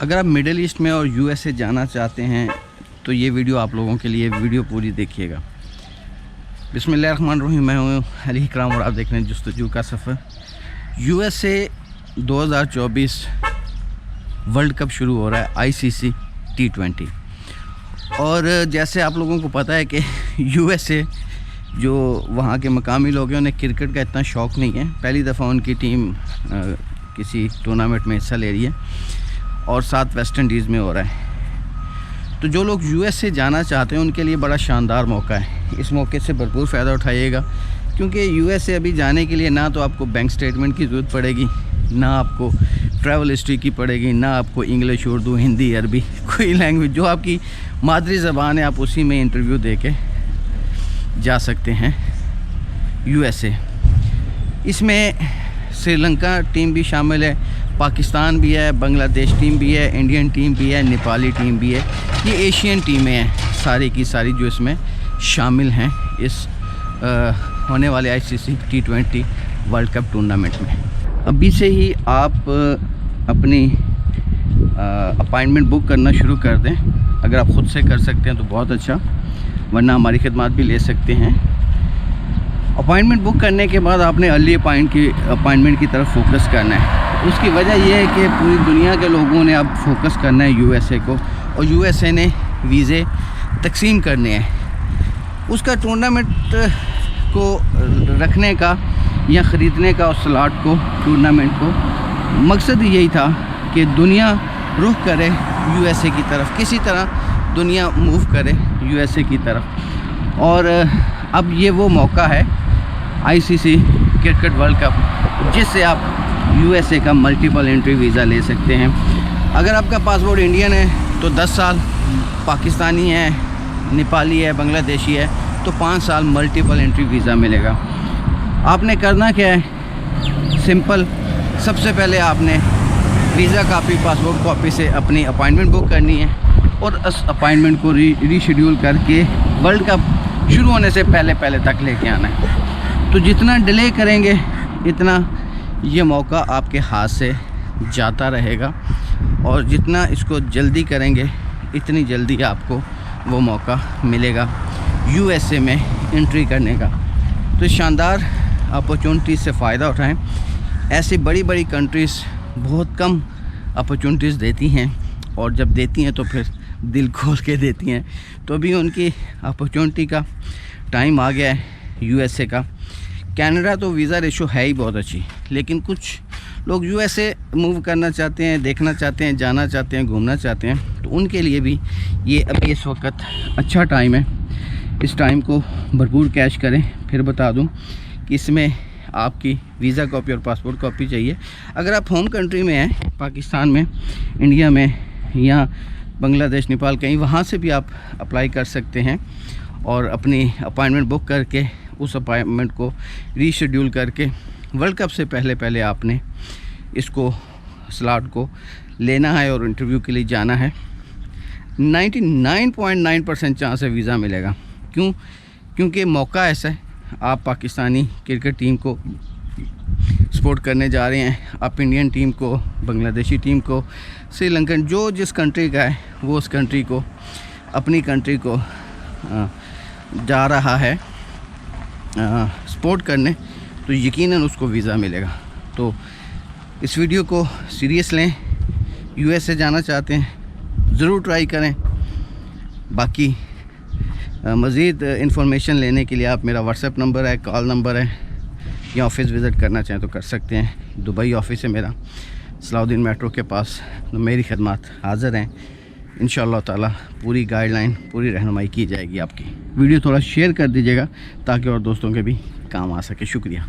اگر آپ middle asset میں اور یو ایس اے جانا چاہتے ہیں تو یہ ویڈیو آپ لوگوں کے لیے ویڈیو پوری دیکھیے گا۔ بسم اللہ الرحمن الرحیم، میں ہوں علی اکرام اور آپ دیکھ رہے ہیں جستجو کا سفر۔ U S A 2024 world cup شروع ہو رہا ہے، ICC T20، اور جیسے آپ لوگوں کو پتہ ہے کہ یو ایس اے جو وہاں کے مقامی لوگ ہیں انہیں کرکٹ کا اتنا شوق نہیں ہے۔ پہلی دفعہ ان کی ٹیم کسی ٹورنامنٹ میں حصہ لے رہی ہے اور ساتھ ویسٹ انڈیز میں ہو رہا ہے۔ تو جو لوگ یو ایس اے جانا چاہتے ہیں ان کے لیے بڑا شاندار موقع ہے، اس موقع سے بھرپور فائدہ اٹھائیے گا، کیونکہ یو ایس اے ابھی جانے کے لیے نہ تو آپ کو بینک سٹیٹمنٹ کی ضرورت پڑے گی، نہ آپ کو ٹریول ہسٹری کی پڑے گی، نہ آپ کو انگلش، اردو، ہندی، عربی کوئی لینگویج جو آپ کی مادری زبان ہے آپ اسی میں انٹرویو دے کے جا سکتے ہیں یو ایس اے۔ اس میں سری لنکا ٹیم بھی شامل ہے، پاکستان بھی ہے، بنگلہ دیش ٹیم بھی ہے، انڈین ٹیم بھی ہے، نیپالی ٹیم بھی ہے۔ یہ ایشین ٹیمیں ہیں ساری کی ساری جو اس میں شامل ہیں اس ہونے والے ICC T20 world cup tournament میں۔ ابھی سے ہی آپ اپنی اپائنٹمنٹ بک کرنا شروع کر دیں، اگر آپ خود سے کر سکتے ہیں تو بہت اچھا، ورنہ ہماری خدمات بھی لے سکتے ہیں۔ اپائنٹمنٹ بک کرنے کے بعد آپ نے ارلی اپائنٹمنٹ کی طرف فوکس کرنا ہے۔ اس کی وجہ یہ ہے کہ پوری دنیا کے لوگوں نے اب فوکس کرنا ہے یو ایس اے کو، اور یو ایس اے نے ویزے تقسیم کرنے ہیں۔ اس کا ٹورنامنٹ کو رکھنے کا یا خریدنے کا اس سلاٹ کو، ٹورنامنٹ کو، مقصد یہی تھا کہ دنیا رخ کرے یو ایس اے کی طرف، کسی طرح دنیا موو کرے یو ایس اے کی طرف۔ اور اب یہ وہ موقع ہے ICC کرکٹ ورلڈ کپ جس سے آپ یو ایس اے کا ملٹیپل انٹری ویزا لے سکتے ہیں۔ اگر آپ کا پاسپورٹ انڈین ہے تو 10 سال، پاکستانی ہے، نیپالی ہے، بنگلہ دیشی ہے تو 5 سال ملٹیپل انٹری ویزا ملے گا۔ آپ نے کرنا کیا ہے؟ سمپل، سب سے پہلے آپ نے ویزا کاپی، پاسپورٹ کاپی سے اپنی اپائنٹمنٹ بک کرنی ہے اور اس اپائنٹمنٹ کو ری شیڈیول کر کے ورلڈ کپ شروع ہونے سے پہلے تک لے کے آنا ہے۔ تو جتنا ڈیلے کریں گے اتنا یہ موقع آپ کے ہاتھ سے جاتا رہے گا، اور جتنا اس کو جلدی کریں گے اتنی جلدی آپ کو وہ موقع ملے گا یو ایس اے میں انٹری کرنے کا۔ تو اس شاندار اپرچونٹیز سے فائدہ اٹھائیں۔ ایسی بڑی بڑی کنٹریز بہت کم اپرچونٹیز دیتی ہیں، اور جب دیتی ہیں تو پھر دل کھول کے دیتی ہیں۔ تو ابھی ان کی اپرچونٹی کا ٹائم آ گیا ہے یو ایس اے کا۔ کینیڈا تو ویزا ریشو ہے ہی بہت اچھی، لیکن کچھ لوگ یو ایس اے موو کرنا چاہتے ہیں، دیکھنا چاہتے ہیں، جانا چاہتے ہیں، گھومنا چاہتے ہیں، تو ان کے لیے بھی یہ ابھی اس وقت اچھا ٹائم ہے۔ اس ٹائم کو بھرپور کیش کریں۔ پھر بتا دوں کہ اس میں آپ کی ویزا کاپی اور پاسپورٹ کاپی چاہیے۔ اگر آپ ہوم کنٹری میں ہیں، پاکستان میں، انڈیا میں یا بنگلہ دیش، نیپال، کہیں وہاں سے بھی آپ اپلائی کر سکتے ہیں، اور اپنی اپائنٹمنٹ بک کر کے اس اپائنٹمنٹ کو ری شیڈیول کر کے ورلڈ کپ سے پہلے آپ نے اس کو سلاٹ کو لینا ہے اور انٹرویو کے لیے جانا ہے۔ 99.9% چانس ہے ویزا ملے گا۔ کیونکہ موقع ایسا ہے، آپ پاکستانی کرکٹ ٹیم کو سپورٹ کرنے جا رہے ہیں، آپ انڈین ٹیم کو، بنگلہ دیشی ٹیم کو، سری لنکن، جو جس کنٹری کا ہے وہ اس کنٹری کو، اپنی کنٹری کو جا رہا ہے سپورٹ کرنے، تو یقیناً اس کو ویزا ملے گا۔ تو اس ویڈیو کو سیریس لیں، یو ایس اے جانا چاہتے ہیں ضرور ٹرائی کریں۔ باقی مزید انفارمیشن لینے کے لیے آپ میرا واٹس ایپ نمبر ہے، کال نمبر ہے، یا آفس وزٹ کرنا چاہیں تو کر سکتے ہیں۔ دبئی آفس ہے میرا، صلاح الدین میٹرو کے پاس، تو میری خدمات حاضر ہیں۔ انشاءاللہ تعالی پوری گائیڈ لائن، پوری رہنمائی کی جائے گی آپ کی۔ ویڈیو تھوڑا شیئر کر دیجیے گا تاکہ اور دوستوں کے بھی کام آ سکے۔ شکریہ۔